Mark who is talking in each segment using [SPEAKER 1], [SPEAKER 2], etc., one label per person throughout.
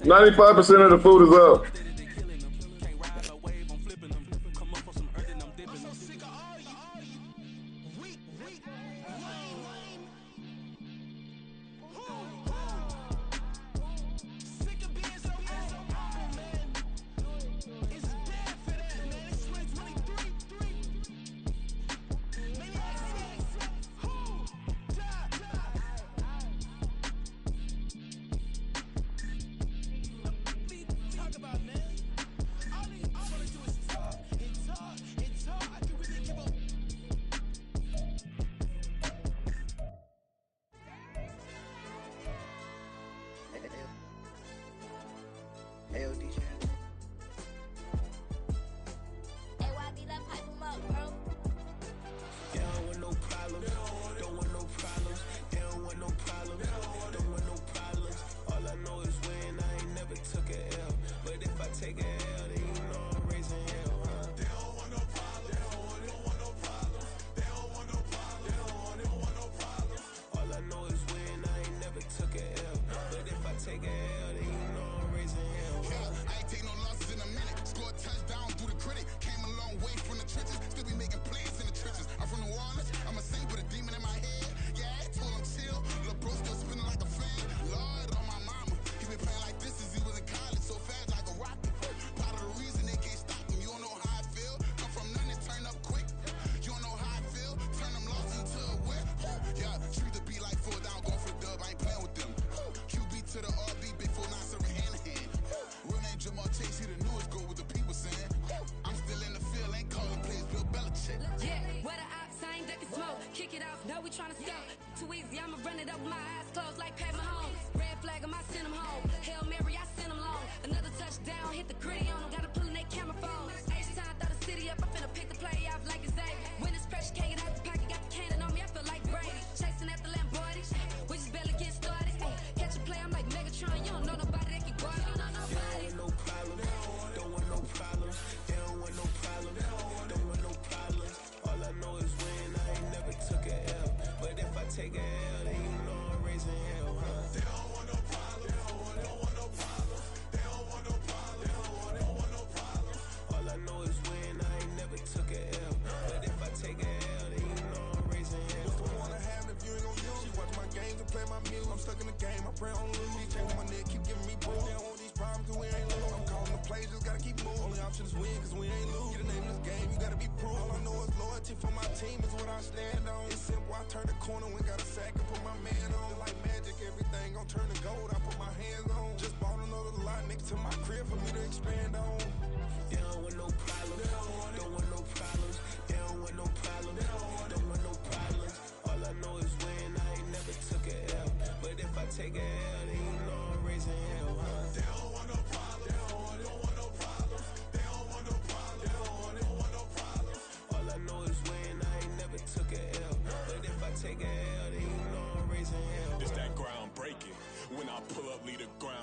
[SPEAKER 1] 95% of the food is up.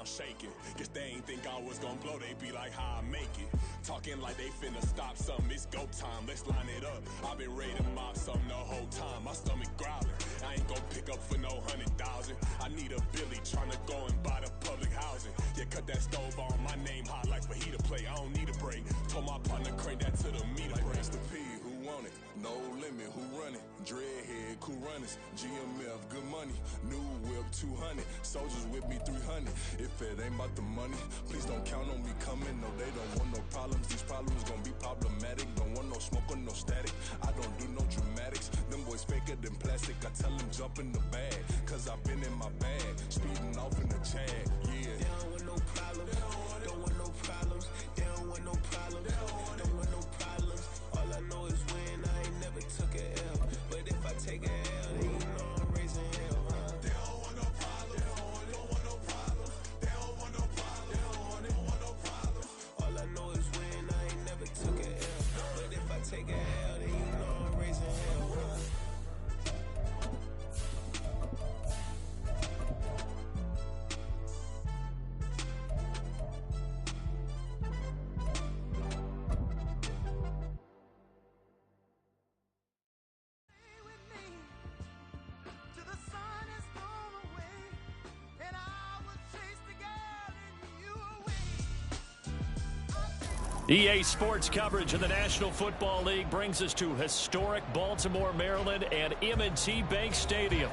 [SPEAKER 2] Shaking. Guess they ain't think I was gonna blow, they be like, how I make it. Talking like they finna stop something, it's go time, let's line it up. I've been ready to mob something the whole time, my stomach growling. I ain't gonna pick up for no 100,000. I need a Billy tryna go and buy the public housing. Yeah, cut that stove on, my name hot like fajita plate. I don't need a break. Told my partner crank that to the meter break.
[SPEAKER 3] Mr. P, who want it? No limit, who run it? Dreadhead, cool runners, GMF, good money. New whip, 200. Soldiers with me, 300. If it ain't about the money, please don't count on me coming. No, they don't want no problems. These problems gon' be problematic. Don't want no smoke or no static. I don't do no dramatics. Them boys faker than plastic. I tell them jump in the bag, cause I've been in my bag. Speeding off in the Jag, yeah.
[SPEAKER 2] They don't want no problems. Don't want no problems. They don't want no problems. Don't want no problems. All I know is when I ain't never took a L. But if I take a L, then you know I'm raising hell, huh?
[SPEAKER 3] They don't want no problems. They don't want no problems. They don't want no problems. They don't want no problems.
[SPEAKER 2] All I know is when I ain't never took a L. But if I take a L, then you know I'm raising hell, huh?
[SPEAKER 4] EA Sports coverage of the National Football League brings us to historic Baltimore, Maryland, and M&T Bank Stadium.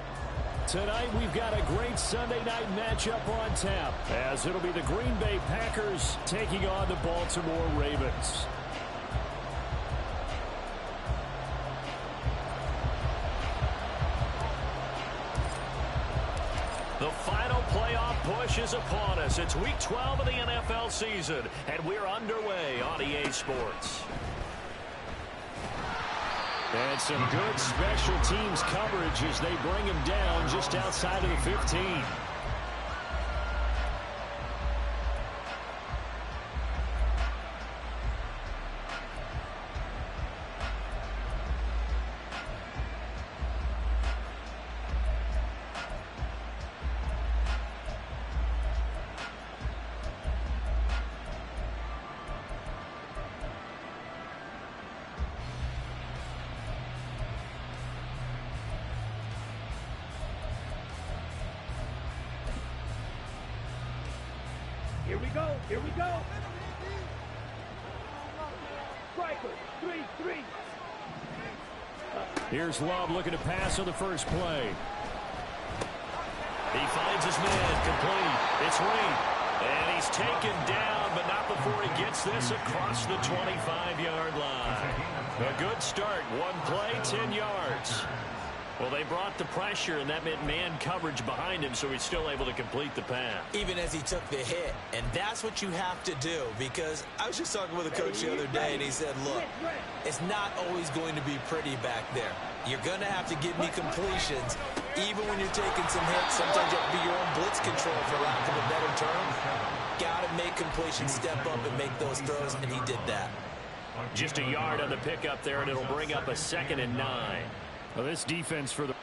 [SPEAKER 4] Tonight, we've got a great Sunday night matchup on tap, as it'll be the Green Bay Packers taking on the Baltimore Ravens. The final playoff push is upon us. It's Week 12 of the NFL season, and we're underway on EA Sports. And some good special teams coverage as they bring him down just outside of the 15.
[SPEAKER 5] Here we go. Here we go. Striker, 3-3.
[SPEAKER 4] Here's Love looking to pass on the first play. He finds his man, complete. It's Reed. And he's taken down, but not before he gets this across the 25-yard line. A good start. One play, 10 yards. Well, they brought the pressure, and that meant man coverage behind him, so he's still able to complete the pass.
[SPEAKER 6] Even as he took the hit. And that's what you have to do, because I was just talking with a coach the other day, and he said, look, it's not always going to be pretty back there. You're going to have to give me completions, even when you're taking some hits. Sometimes you have to be your own blitz control, for lack of a better term. Got to make completions, step up and make those throws, and he did that.
[SPEAKER 4] Just a yard on the pickup there, and it'll bring up a 2nd and 9. Well, this defense for the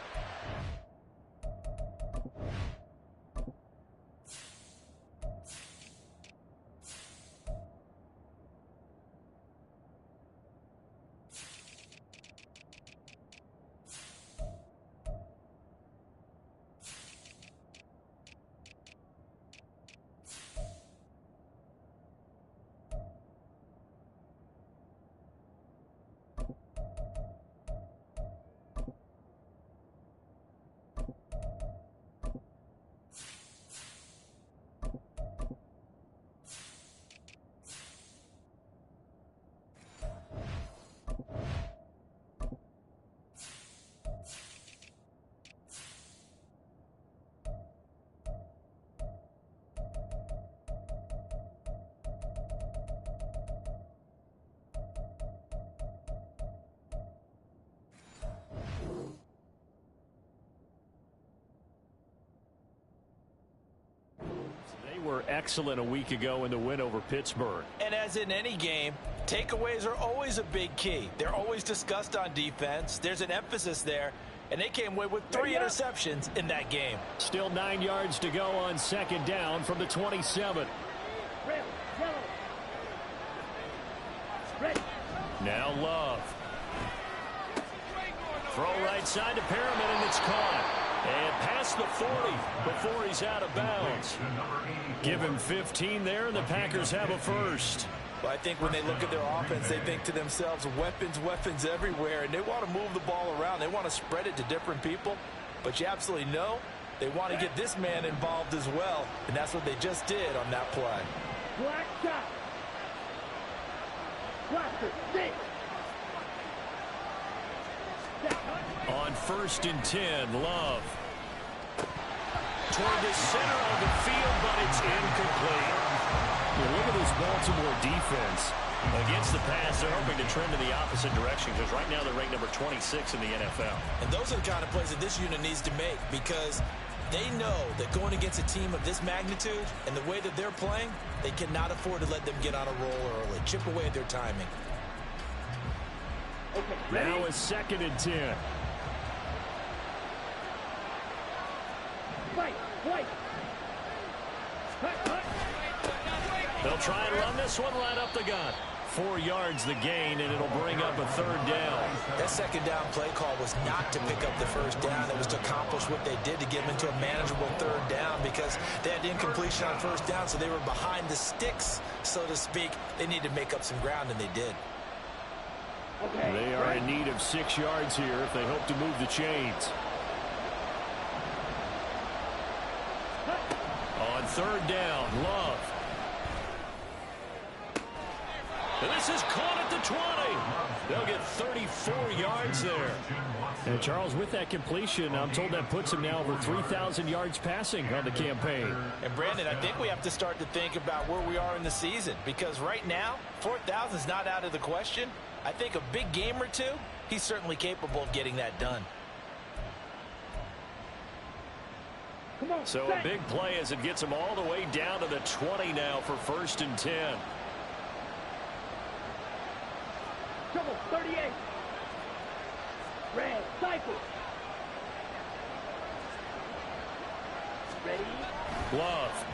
[SPEAKER 4] were excellent a week ago in the win over Pittsburgh.
[SPEAKER 6] And as in any game, takeaways are always a big key. They're always discussed on defense. There's an emphasis there, and they came away with 3 interceptions in that game.
[SPEAKER 4] Still 9 yards to go on 2nd down from the 27. Now Love. Throw right side to Perriman, and it's caught. And past the 40 before he's out of bounds. Give him 15 there, and the Packers have a first.
[SPEAKER 6] Well, I think when they look at their offense, they think to themselves, weapons everywhere, and they want to move the ball around. They want to spread it to different people, but you absolutely know they want to get this man involved as well, and that's what they just did on that play.
[SPEAKER 5] Black shot. Blaster, 6.
[SPEAKER 4] On 1st and 10, Love. Toward the center of the field, but it's incomplete. Look at this Baltimore defense. Against the pass, they're hoping to trend in the opposite direction because right now they're ranked number 26 in the NFL.
[SPEAKER 6] And those are the kind of plays that this unit needs to make because they know that going against a team of this magnitude and the way that they're playing, they cannot afford to let them get on a roll early, chip away at their timing.
[SPEAKER 5] Okay,
[SPEAKER 4] now a 2nd and 10. They'll try and run this one right up the gut. 4 yards the gain, and it'll bring up a 3rd down.
[SPEAKER 6] That 2nd down play call was not to pick up the 1st down. It was to accomplish what they did to get them into a manageable 3rd down because they had incompletion on 1st down, so they were behind the sticks, so to speak. They needed to make up some ground, and they did.
[SPEAKER 5] Okay.
[SPEAKER 4] They are in need of 6 yards here if they hope to move the chains. On 3rd down, Love. And this is caught at the 20. They'll get 34 yards there. And Charles, with that completion, I'm told that puts him now over 3,000 yards passing on the campaign.
[SPEAKER 6] And Brandon, I think we have to start to think about where we are in the season because right now, 4,000 is not out of the question. I think a big game or two, he's certainly capable of getting that done.
[SPEAKER 4] So a big play as it gets him all the way down to the 20 now for 1st and 10.
[SPEAKER 5] Trouble, 38. Red, cycle. Ready?
[SPEAKER 4] Love.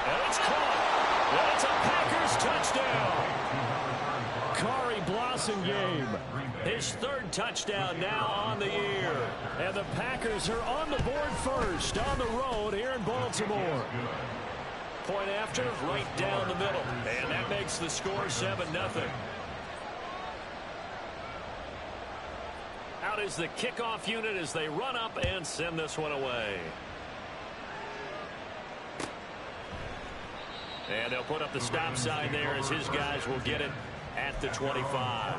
[SPEAKER 4] And it's caught. And it's a Packers touchdown. Kari Blasingame, his 3rd touchdown now on the year. And the Packers are on the board first on the road here in Baltimore. Point after, right down the middle. And that makes the score 7-0. Out is the kickoff unit as they run up and send this one away. And they'll put up the stop sign there as his guys will get it at the 25.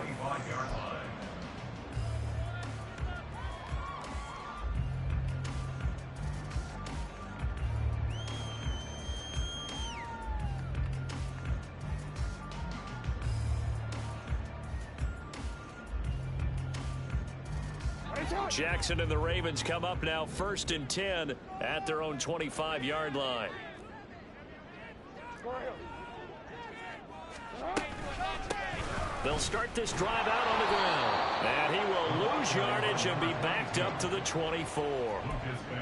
[SPEAKER 4] Jackson and the Ravens come up now 1st and 10 at their own 25-yard line. They'll start this drive out on the ground. And he will lose yardage and be backed up to the 24.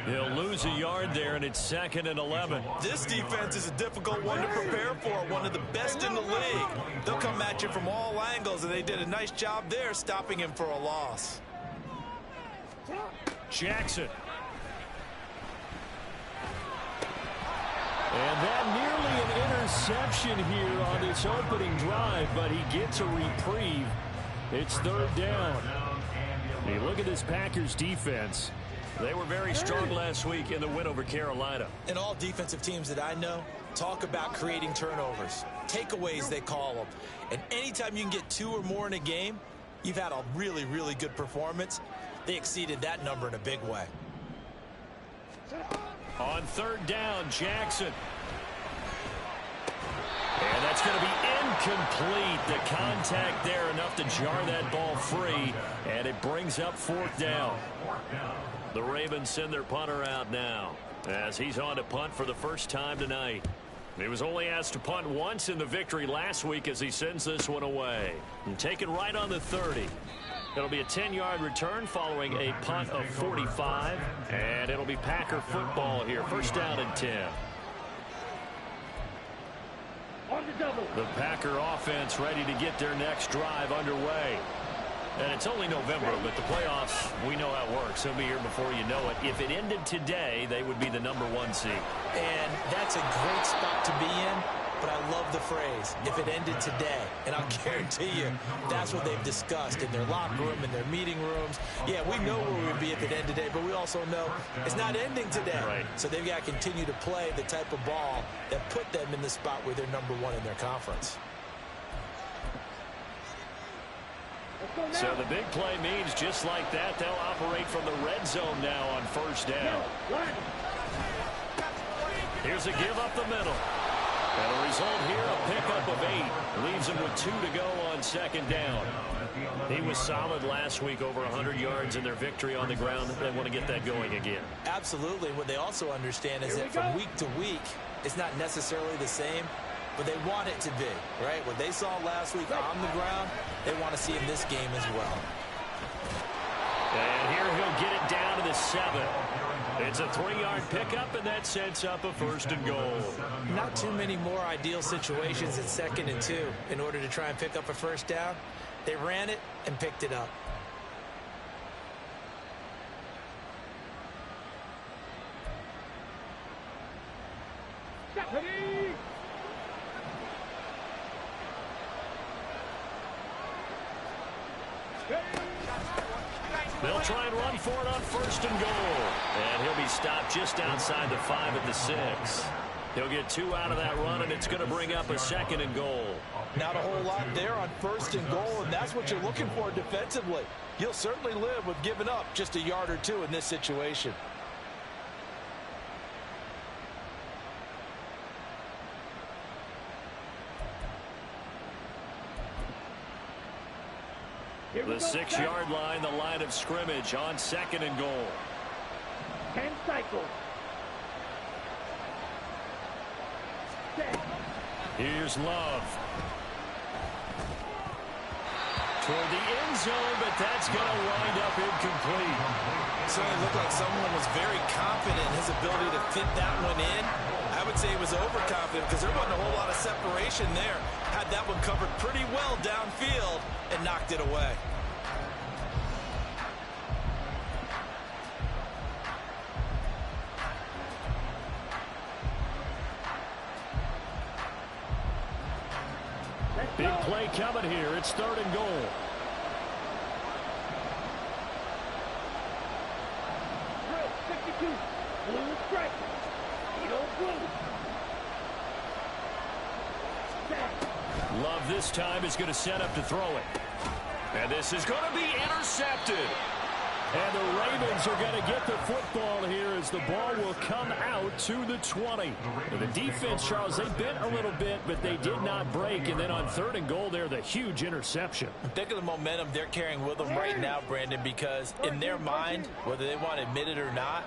[SPEAKER 4] He'll lose a yard there, and it's 2nd and 11.
[SPEAKER 6] This defense is a difficult one to prepare for, one of the best in the league. They'll come at you from all angles, and they did a nice job there stopping him for a loss.
[SPEAKER 4] Jackson. And that nearly an interception here on this opening drive, but he gets a reprieve. It's 3rd down. Hey, look at this Packers defense. They were very strong last week in the win over Carolina.
[SPEAKER 6] And all defensive teams that I know talk about creating turnovers. Takeaways, they call them. And anytime you can get 2 or more in a game, you've had a really, really good performance. They exceeded that number in a big way.
[SPEAKER 4] On 3rd down, Jackson. And that's going to be incomplete. The contact there enough to jar that ball free. And it brings up 4th down. The Ravens send their punter out now as he's on to punt for the first time tonight. He was only asked to punt once in the victory last week as he sends this one away. And taken right on the 30. It'll be a 10-yard return following a punt of 45. And it'll be Packer football here. 1st down and 10.
[SPEAKER 5] On the double.
[SPEAKER 4] The Packer offense ready to get their next drive underway. And it's only November, but the playoffs, we know how it works. They'll be here before you know it. If it ended today, they would be the #1 seed.
[SPEAKER 6] And that's a great spot to be in. But I love the phrase, if it ended today. And I'll guarantee you, that's what they've discussed in their locker room, in their meeting rooms. Yeah, we know where we would be if it ended today, but we also know it's not ending today.
[SPEAKER 4] Right.
[SPEAKER 6] So they've got to continue to play the type of ball that put them in the spot where they're #1 in their conference.
[SPEAKER 4] So the big play means just like that, they'll operate from the red zone now on 1st down. Here's a give up the middle. And the result here, a pickup of 8. Leaves him with 2 to go on 2nd down. He was solid last week, over 100 yards in their victory on the ground. They want to get that going again.
[SPEAKER 6] Absolutely. What they also understand is that from week to week, it's not necessarily the same, but they want it to be, right? What they saw last week on the ground, they want to see in this game as well.
[SPEAKER 4] And here he'll get it down to the 7. It's a 3-yard pickup, and that sets up a 1st and goal.
[SPEAKER 6] Not too many more ideal situations at 2nd and 2 in order to try and pick up a 1st down. They ran it and picked it up.
[SPEAKER 5] Ready?
[SPEAKER 4] They'll try and run for it on 1st and goal. And he'll be stopped just outside the 5 at the 6. He'll get 2 out of that run, and it's going to bring up a 2nd and goal.
[SPEAKER 6] Not a whole lot there on 1st and goal, and that's what you're looking for defensively. You'll certainly live with giving up just a yard or 2 in this situation.
[SPEAKER 4] The 6-yard line, the line of scrimmage on 2nd and goal.
[SPEAKER 5] 10 cycles. Set.
[SPEAKER 4] Here's Love. Toward the end zone, but that's going to wind up incomplete.
[SPEAKER 6] Certainly looked like someone was very confident in his ability to fit that one in. I would say he was overconfident because there wasn't a whole lot of separation there. Had that one covered pretty well downfield and knocked it away.
[SPEAKER 4] Big play coming here. It's 3rd and goal.
[SPEAKER 5] Drill 62. Blue strike. Edo blue. Set.
[SPEAKER 4] Love this time is going to set up to throw it. And this is going to be intercepted. And the Ravens are going to get the football here as the ball will come out to the 20. And the defense, Charles, they bent a little bit, but they did not break. And then on 3rd and goal there, the huge interception.
[SPEAKER 6] Think of the momentum they're carrying with them right now, Brandon, because in their mind, whether they want to admit it or not,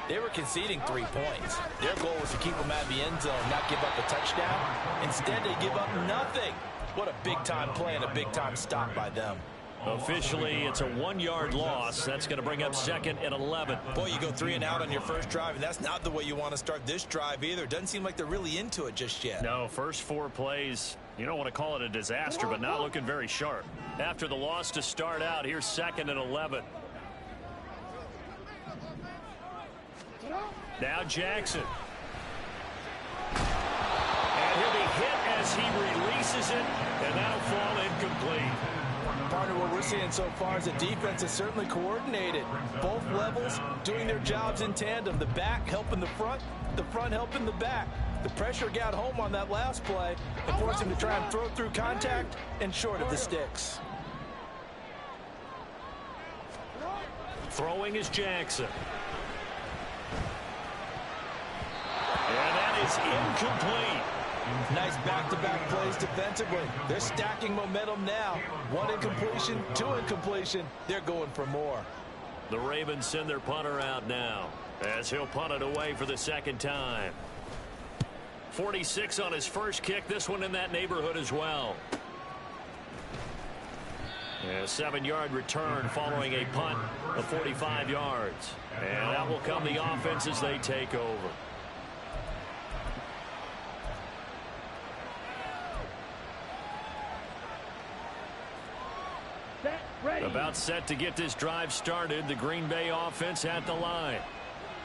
[SPEAKER 6] they were conceding 3 points. Their goal was to keep them out of the end zone, not give up a touchdown. Instead, they give up nothing. What a big-time play and a big-time stop by them.
[SPEAKER 4] Officially, it's a 1-yard loss. That's going to bring up 2nd and 11.
[SPEAKER 6] Boy, you go 3 and out on your first drive, and that's not the way you want to start this drive either. Doesn't seem like they're really into it just yet.
[SPEAKER 4] No, first 4 plays, you don't want to call it a disaster, but not looking very sharp. After the loss to start out, here's 2nd and 11. Now Jackson. And he'll be hit as he releases it, and that'll fall incomplete.
[SPEAKER 6] Part of what we're seeing so far is the defense is certainly coordinated. Both levels doing their jobs in tandem. The back helping the front helping the back. The pressure got home on that last play and forced him to try and throw through contact and short of the sticks.
[SPEAKER 4] Throwing is Jackson. And that is incomplete.
[SPEAKER 6] Nice back-to-back plays defensively. They're stacking momentum now. 1 incompletion, 2 incompletion. They're going for more.
[SPEAKER 4] The Ravens send their punter out now as he'll punt it away for the 2nd time. 46 on his first kick. This one in that neighborhood as well. A 7-yard return following a punt of 45 yards. And that will come the offense as they take over. About set to get this drive started. The Green Bay offense at the line.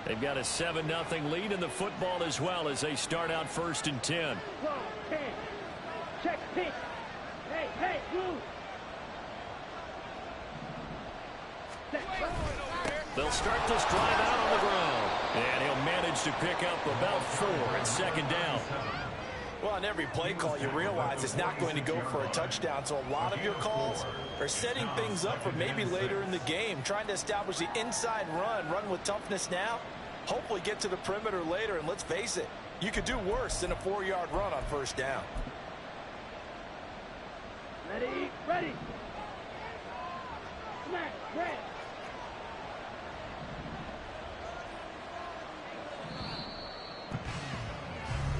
[SPEAKER 4] They've got a 7-0 lead in the football as well as they start out 1st and 10.
[SPEAKER 5] 10. Check pitch. Hey, blue.
[SPEAKER 4] They'll start this drive out on the ground. And he'll manage to pick up about 4 and 2nd down.
[SPEAKER 6] Well, on every play call, you realize it's not going to go for a touchdown. So a lot of your calls are setting things up for maybe later in the game, trying to establish the inside run with toughness now, hopefully get to the perimeter later. And let's face it, you could do worse than a 4-yard run on 1st down.
[SPEAKER 5] Ready. Smack, red.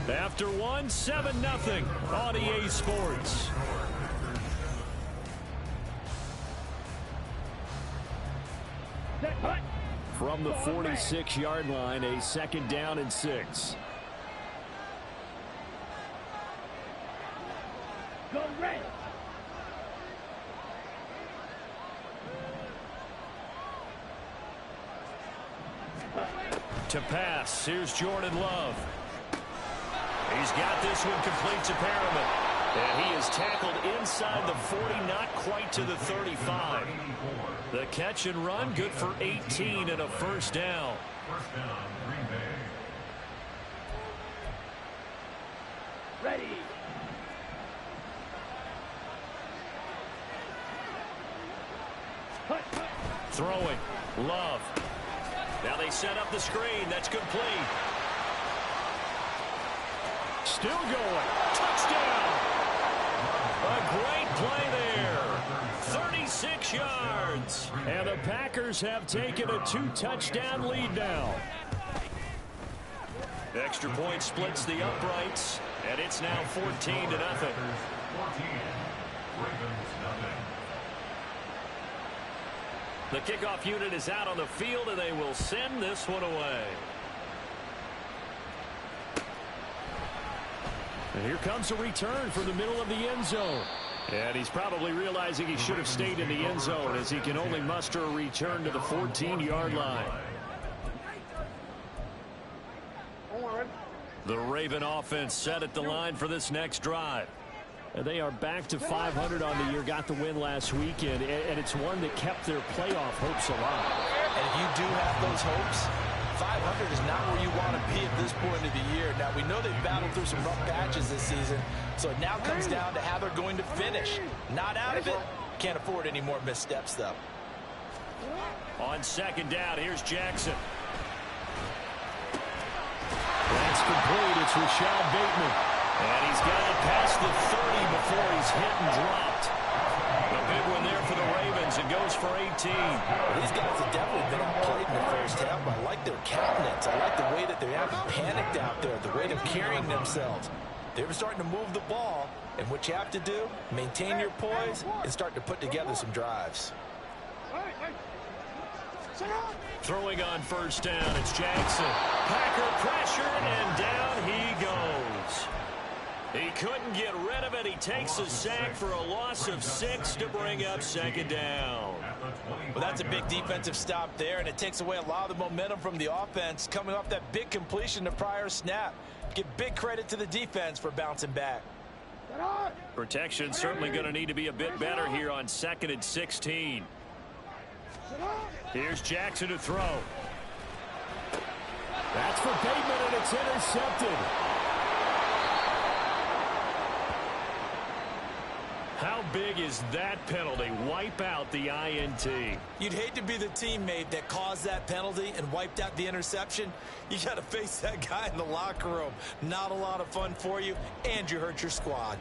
[SPEAKER 4] After 1, 7-0 on EA Sports. from the 46-yard line, a 2nd down and 6.
[SPEAKER 5] Go red.
[SPEAKER 4] To pass, here's Jordan Love. He's got this one complete to Perriman. And he is tackled inside the 40, not quite to the 35. The catch and run, good for 18 and a 1st down.
[SPEAKER 5] Ready.
[SPEAKER 4] Throwing, Love. Now they set up the screen. That's complete. Still going. Touchdown. A great play there. 36 yards. And the Packers have taken a 2-touchdown lead now. Extra point splits the uprights, and it's now 14-0. The kickoff unit is out on the field, and they will send this one away. And here comes a return from the middle of the end zone. And he's probably realizing he should have stayed in the end zone as he can only muster a return to the 14-yard line. The Raven offense set at the line for this next drive. And they are back to 500 on the year, got the win last weekend, and it's one that kept their playoff hopes alive.
[SPEAKER 6] And if you do have those hopes, 500 is not where you want to be at this point of the year. Now, we know they've battled through some rough patches this season, so it now comes down to how they're going to finish. Not out of it. Can't afford any more missteps, though.
[SPEAKER 4] On 2nd down, here's Jackson. That's complete. It's Rashad Bateman. And he's got it past the 30 before he's hit and dropped. A big one there for the Ravens. It goes for 18.
[SPEAKER 6] Well, these guys have definitely been outplayed in the first half. I like their countenance. I like the way that they haven't panicked out there, the way they're carrying themselves. They're starting to move the ball, and what you have to do, maintain your poise and start to put together some drives.
[SPEAKER 4] Throwing on 1st down, it's Jackson. Packer pressure, and down he goes. He couldn't get rid of it. He takes a sack for a loss of 6 to bring up 2nd down.
[SPEAKER 6] Well, that's a big defensive stop there, and it takes away a lot of the momentum from the offense coming off that big completion the prior snap. Give big credit to the defense for bouncing back.
[SPEAKER 4] Protection certainly going to need to be a bit better here on 2nd and 16. Here's Jackson to throw. That's for Bateman, and it's intercepted. How big is that penalty? Wipe out the INT.
[SPEAKER 6] You'd hate to be the teammate that caused that penalty and wiped out the interception. You got to face that guy in the locker room. Not a lot of fun for you, and you hurt your squad.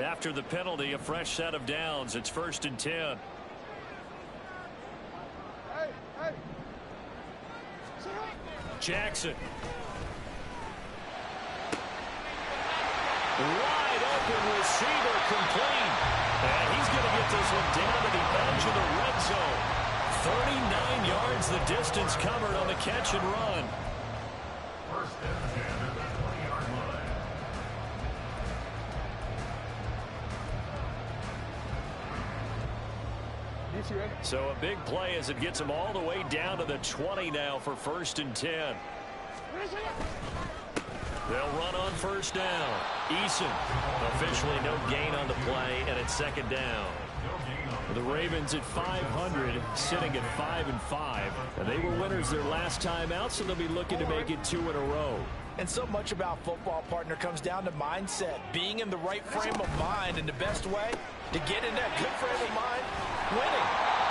[SPEAKER 4] After the penalty, a fresh set of downs. It's 1st and 10. Jackson. Wide open receiver complete. And he's going to get this one down to the edge of the red zone. 39 yards the distance covered on the catch and run. So a big play as it gets him all the way down to the 20 now for 1st and 10. They'll run on 1st down. Eason, officially no gain on the play, and it's 2nd down. The Ravens at 500, sitting at 5-5. And they were winners their last time out, so they'll be looking to make it 2 in a row.
[SPEAKER 6] And so much about football, partner, comes down to mindset. Being in the right frame of mind, and the best way to get in that good frame of mind, winning.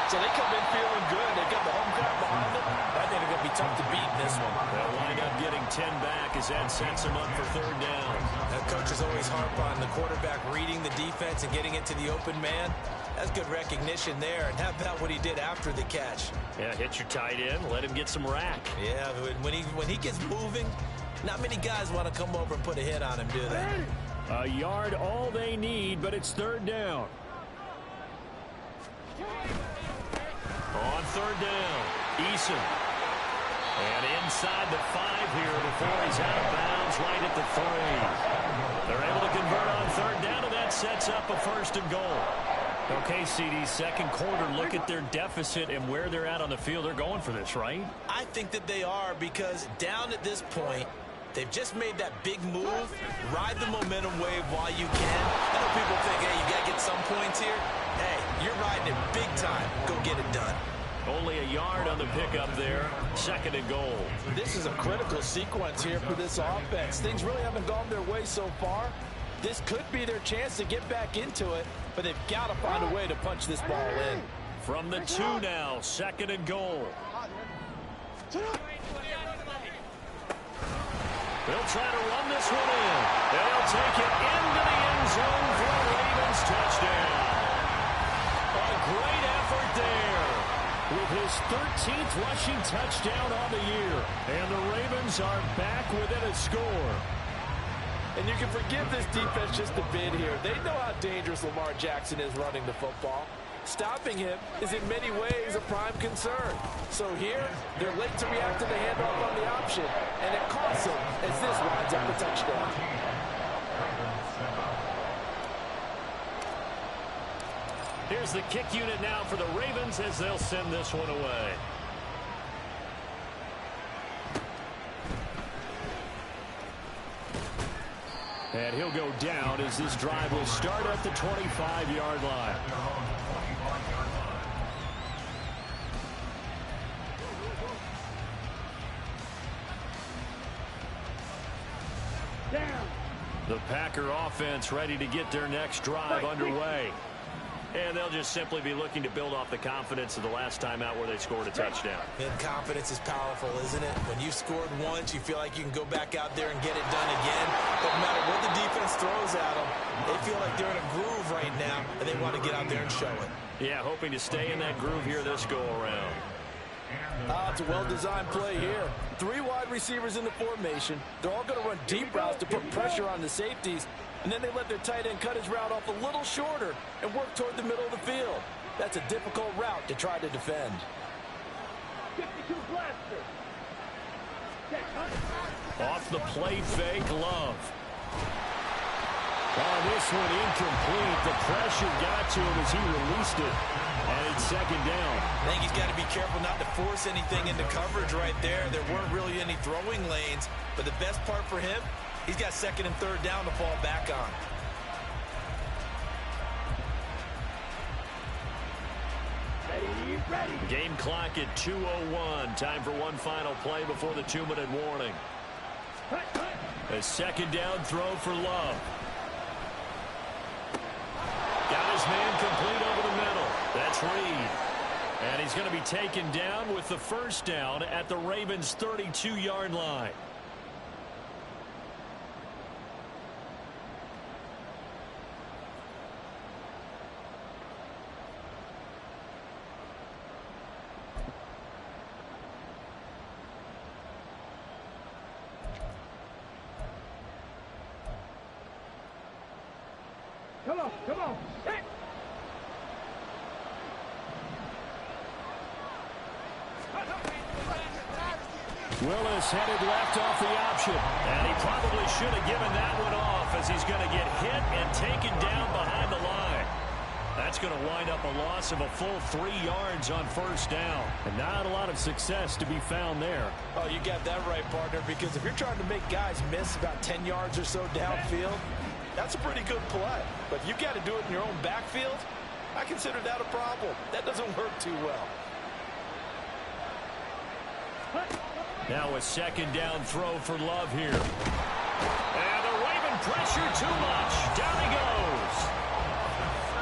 [SPEAKER 6] So they come in feeling good. They've got the home crowd behind them. I think they're going to be tough to beat in this one.
[SPEAKER 4] They'll wind up getting 10 back as that sets them up for 3rd down.
[SPEAKER 6] The coaches always harp on the quarterback reading the defense and getting into the open man. That's good recognition there. And how about what he did after the catch?
[SPEAKER 4] Yeah, hit your tight end, let him get some rack.
[SPEAKER 6] Yeah, when he gets moving, not many guys want to come over and put a hit on him, do they?
[SPEAKER 4] A yard all they need, but it's 3rd down. On third down, Eason. And inside the 5 here before he's out of bounds right at the 3. They're able to convert on third down, and that sets up a 1st and goal. Okay, CD, second quarter, look at their deficit and where they're at on the field. They're going for this, right?
[SPEAKER 6] I think that they are, because down at this point, they've just made that big move. Ride the momentum wave while you can. I know people think, hey, you got to get some points here. Hey, you're riding it big time. Go get it done.
[SPEAKER 4] Only a yard on the pickup there. 2nd and goal.
[SPEAKER 7] This is a critical sequence here for this offense. Things really haven't gone their way so far. This could be their chance to get back into it, but they've got to find a way to punch this ball in.
[SPEAKER 4] From the 2 now, 2nd and goal. They'll try to run this one in. They'll take it into the end zone for a Ravens touchdown. A great effort there with his 13th rushing touchdown on the year. And the Ravens are back within a score.
[SPEAKER 7] And you can forgive this defense just a bit here. They know how dangerous Lamar Jackson is running the football. Stopping him is in many ways a prime concern. So here, they're late to react to the handoff on the option, and it costs them as this winds up a touchdown.
[SPEAKER 4] Here's the kick unit now for the Ravens as they'll send this one away. And he'll go down as this drive will start at the 25-yard line.
[SPEAKER 5] Down.
[SPEAKER 4] The Packer offense ready to get their next drive underway. And they'll just simply be looking to build off the confidence of the last time out where they scored a touchdown.
[SPEAKER 6] And confidence is powerful, isn't it? When you've scored once, you feel like you can go back out there and get it done again. But no matter what the defense throws at them, they feel like they're in a groove right now, and they want to get out there and show it.
[SPEAKER 4] Yeah, hoping to stay in that groove here this go-around.
[SPEAKER 7] It's a well-designed play here. 3 wide receivers in the formation. They're all going to run deep routes to put pressure on the safeties. And then they let their tight end cut his route off a little shorter and work toward the middle of the field. That's a difficult route to try to defend.
[SPEAKER 5] 52 blaster.
[SPEAKER 4] Off the play fake, Love. Oh, this one incomplete. The pressure got to him as he released it. And it's 2nd down.
[SPEAKER 6] I think he's got to be careful not to force anything into coverage right there. There weren't really any throwing lanes. But the best part for him, he's got 2nd and 3rd down to fall back on.
[SPEAKER 5] Ready.
[SPEAKER 4] Game clock at 2:01. Time for one final play before the 2-minute warning. A 2nd down throw for Love. Got his man complete over the middle. That's Reed. And he's going to be taken down with the 1st down at the Ravens' 32-yard line.
[SPEAKER 5] Come on. Hey.
[SPEAKER 4] Willis headed left off the option. And he probably should have given that one off as he's going to get hit and taken down behind the line. That's going to wind up a loss of a full 3 yards on 1st down. And not a lot of success to be found there.
[SPEAKER 7] Oh, you got that right, partner, because if you're trying to make guys miss about 10 yards or so downfield, that's a pretty good play. But if you've got to do it in your own backfield, I consider that a problem. That doesn't work too well.
[SPEAKER 4] Now a 2nd down throw for Love here. And the Raven pressure too much. Down he goes.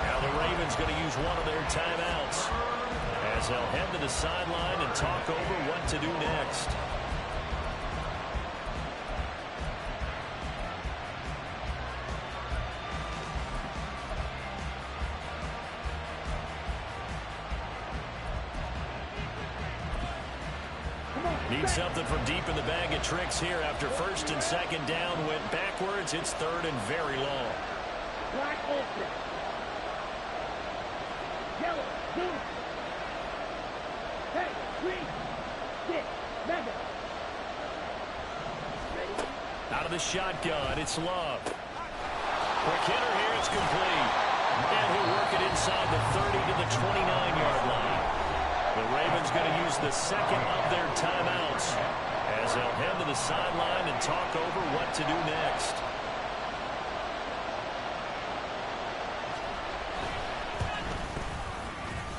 [SPEAKER 4] Now the Ravens going to use one of their timeouts as they'll head to the sideline and talk over what to do next. Need something from deep in the bag of tricks here after 1st and 2nd down went backwards. It's 3rd and very long.
[SPEAKER 5] Black open. Yellow. Blue. 3, 6, 7.
[SPEAKER 4] Out of the shotgun, it's Love. Quick hitter here, it's complete. And he'll work it inside the 30 to the 29-yard line. The Ravens going to use the second of their timeouts as they'll head to the sideline and talk over what to do next.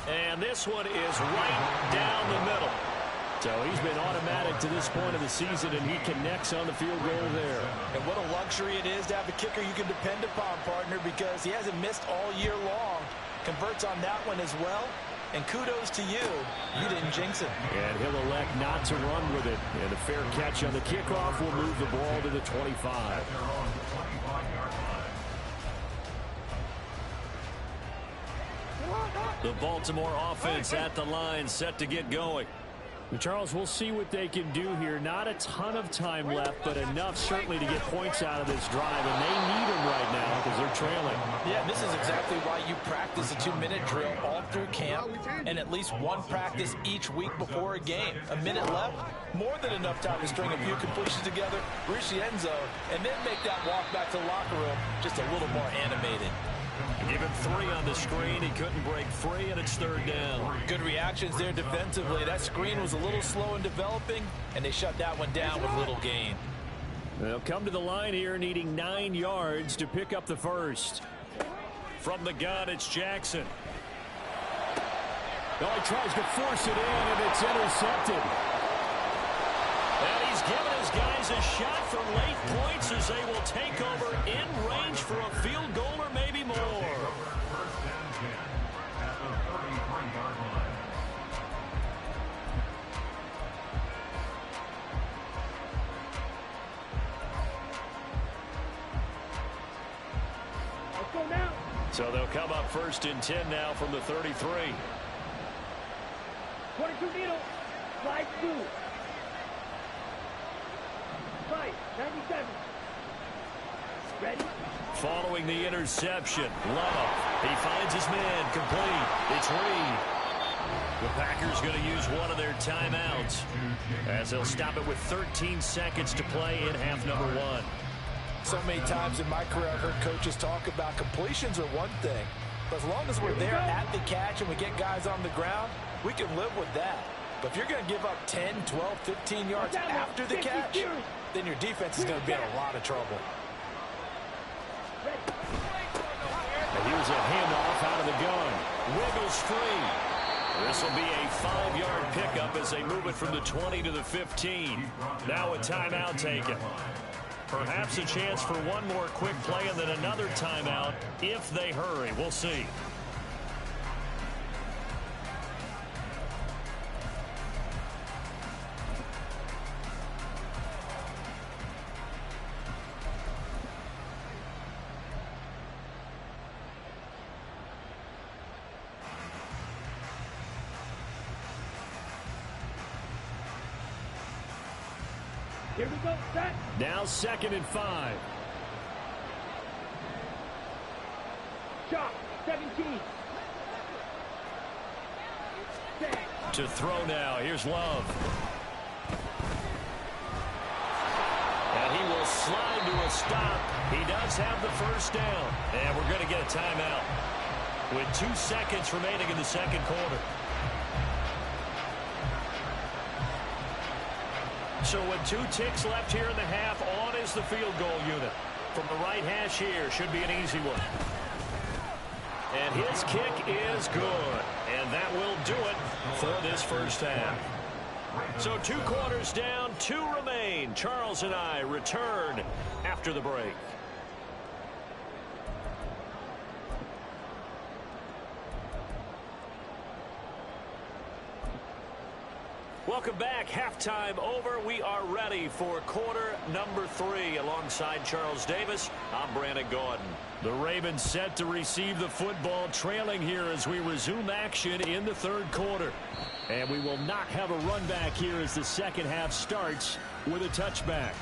[SPEAKER 4] And this one is right down the middle. So he's been automatic to this point of the season, and he connects on the field goal there.
[SPEAKER 7] And what a luxury it is to have a kicker you can depend upon, partner, because he hasn't missed all year long. Converts on that one as well. And kudos to you. You didn't jinx him.
[SPEAKER 4] And he'll elect not to run with it. And a fair catch on the kickoff will move the ball to the 25. The Baltimore offense at the line, set to get going. Charles, we'll see what they can do here. Not a ton of time left, but enough certainly to get points out of this drive, and they need them right now because they're trailing.
[SPEAKER 7] Yeah, this is exactly why you practice a 2-minute drill all through camp and at least one practice each week before a game. A minute left, more than enough time to string a few completions together, reach the end zone, and then make that walk back to the locker room just a little more animated.
[SPEAKER 4] Give him 3 on the screen. He couldn't break free, and it's 3rd down.
[SPEAKER 7] Good reactions there defensively. That screen was a little slow in developing, and they shut that one down with little gain.
[SPEAKER 4] They'll come to the line here, needing 9 yards to pick up the first. From the gun, it's Jackson. Oh, he tries to force it in, and it's intercepted. And he's given his guys a shot for late points as they will take over in range for a field goal or maybe more.
[SPEAKER 5] Let's go now.
[SPEAKER 4] So they'll come up 1st and 10 now from the 33.
[SPEAKER 5] 22 needle. Slide 2. Right, 97. Ready?
[SPEAKER 4] Following the interception, Love. He finds his man, complete. It's Reed. The Packers going to use one of their timeouts as they'll stop it with 13 seconds to play in half number 1.
[SPEAKER 7] So many times in my career I've heard coaches talk about completions are one thing, but as long as we're there at the catch and we get guys on the ground, we can live with that. But if you're going to give up 10, 12, 15 yards after the catch, then your defense is going to be in a lot of trouble.
[SPEAKER 4] And here's a handoff out of the gun. Wiggles free. This will be a 5-yard pickup as they move it from the 20 to the 15. Now a timeout taken. Perhaps a chance for one more quick play and then another timeout if they hurry. We'll see.
[SPEAKER 5] Here we go, set.
[SPEAKER 4] Now 2nd and 5.
[SPEAKER 5] Shot, 17. Set.
[SPEAKER 4] To throw now. Here's Love. And he will slide to a stop. He does have the first down. And we're going to get a timeout with 2 seconds remaining in the second quarter. So with 2 ticks left here in the half, on is the field goal unit. From the right hash here, should be an easy one. And his kick is good. And that will do it for this first half. So 2 quarters down, 2 remain. Charles and I return after the break. Welcome back. Halftime over. We are ready for quarter number 3 alongside Charles Davis. I'm Brandon Gaudin. The Ravens set to receive the football, trailing here as we resume action in the 3rd quarter. And we will not have a run back here as the second half starts with a touchback.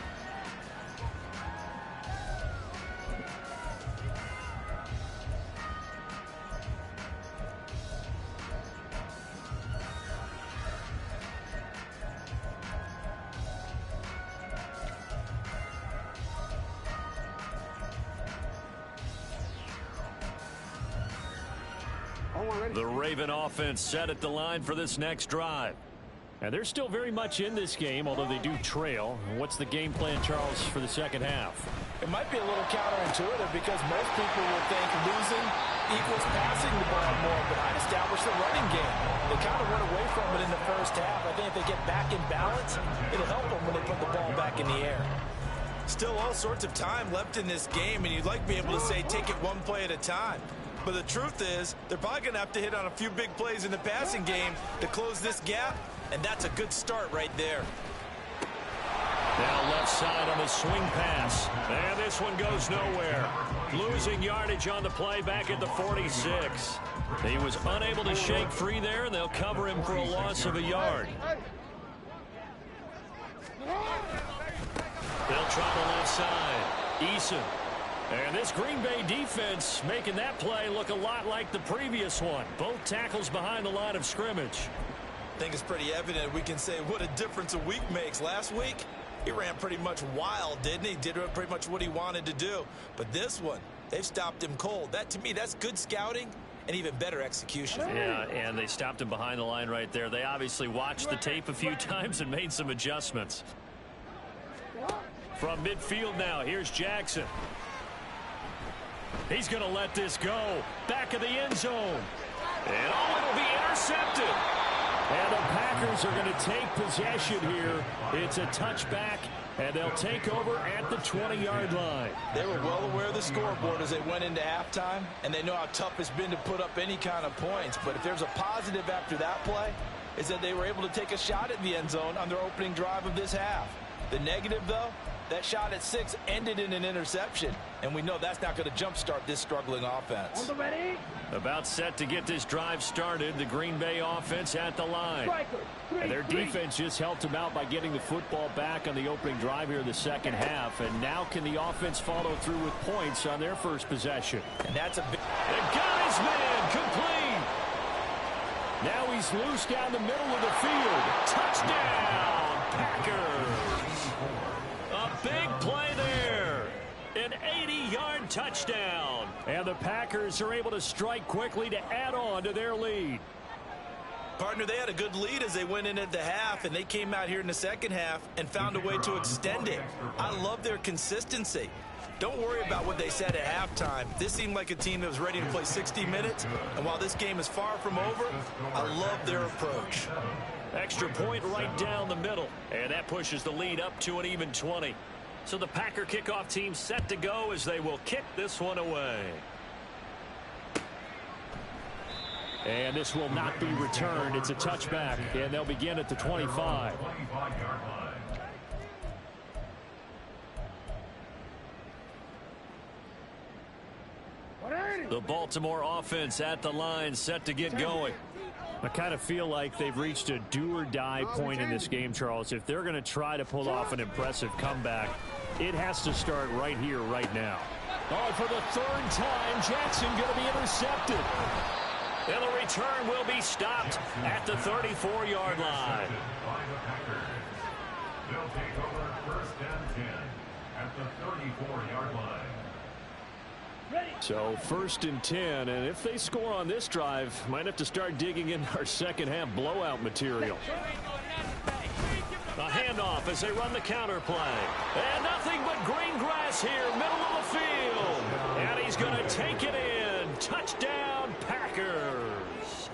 [SPEAKER 4] The Raven offense set at the line for this next drive. And they're still very much in this game, although they do trail. What's the game plan, Charles, for the second half?
[SPEAKER 7] It might be a little counterintuitive because most people will think losing equals passing the ball more, but I established the running game. They kind of went away from it in the first half. I think if they get back in balance, it'll help them when they put the ball back in the air.
[SPEAKER 6] Still all sorts of time left in this game, and you'd like to be able to say take it one play at a time. But the truth is, they're probably going to have to hit on a few big plays in the passing game to close this gap, and that's a good start right there.
[SPEAKER 4] Now left side on the swing pass. And this one goes nowhere. Losing yardage on the play back at the 46. He was unable to shake free there, and they'll cover him for a loss of a yard. They'll try the left side. Eason. And this Green Bay defense making that play look a lot like the previous one. Both tackles behind the line of scrimmage.
[SPEAKER 6] I think it's pretty evident we can say what a difference a week makes. Last week, he ran pretty much wild, didn't he? Did pretty much what he wanted to do. But this one, they've stopped him cold. That, to me, that's good scouting and even better execution.
[SPEAKER 4] Yeah, and they stopped him behind the line right there. They obviously watched the tape a few times and made some adjustments. From midfield now, here's Jackson. He's going to let this go. Back of the end zone. And it'll be intercepted. And the Packers are going to take possession here. It's a touchback, and they'll take over at the 20-yard line.
[SPEAKER 6] They were well aware of the scoreboard as they went into halftime, and they know how tough it's been to put up any kind of points. But if there's a positive after that play, is that they were able to take a shot at the end zone on their opening drive of this half. The negative, though, that shot at 6 ended in an interception, and we know that's not going to jumpstart this struggling offense.
[SPEAKER 4] About set to get this drive started, the Green Bay offense at the line. And their defense just helped them out by getting the football back on the opening drive here in the second half, and now can the offense follow through with points on their first possession?
[SPEAKER 6] And that's a big...
[SPEAKER 4] They got his man complete. Now he's loose down the middle of the field. Touchdown, Packers. A big play there. An 80-yard touchdown. And the Packers are able to strike quickly to add on to their lead.
[SPEAKER 6] Partner, they had a good lead as they went into the half, and they came out here in the second half and found a way to extend it. I love their consistency. Don't worry about what they said at halftime. This seemed like a team that was ready to play 60 minutes, and while this game is far from over, I love their approach.
[SPEAKER 4] Extra point right down the middle, and that pushes the lead up to an even 20. So the Packer kickoff team set to go as they will kick this one away. And this will not be returned. It's a touchback, and they'll begin at the 25. The Baltimore offense at the line set to get going. I kind of feel like they've reached a do-or-die point in this game, Charles. If they're going to try to pull off an impressive comeback, it has to start right here, right now. Oh, for the third time, Jackson going to be intercepted. And the return will be stopped at the 34-yard line.
[SPEAKER 8] They'll take over first and 10 at the 34-yard line.
[SPEAKER 4] So first and 10, and if they score on this drive, might have to start digging in our second half blowout material. A handoff as they run the counter play. And nothing but green grass here, middle of the field. And he's going to take it in. Touchdown, Packers.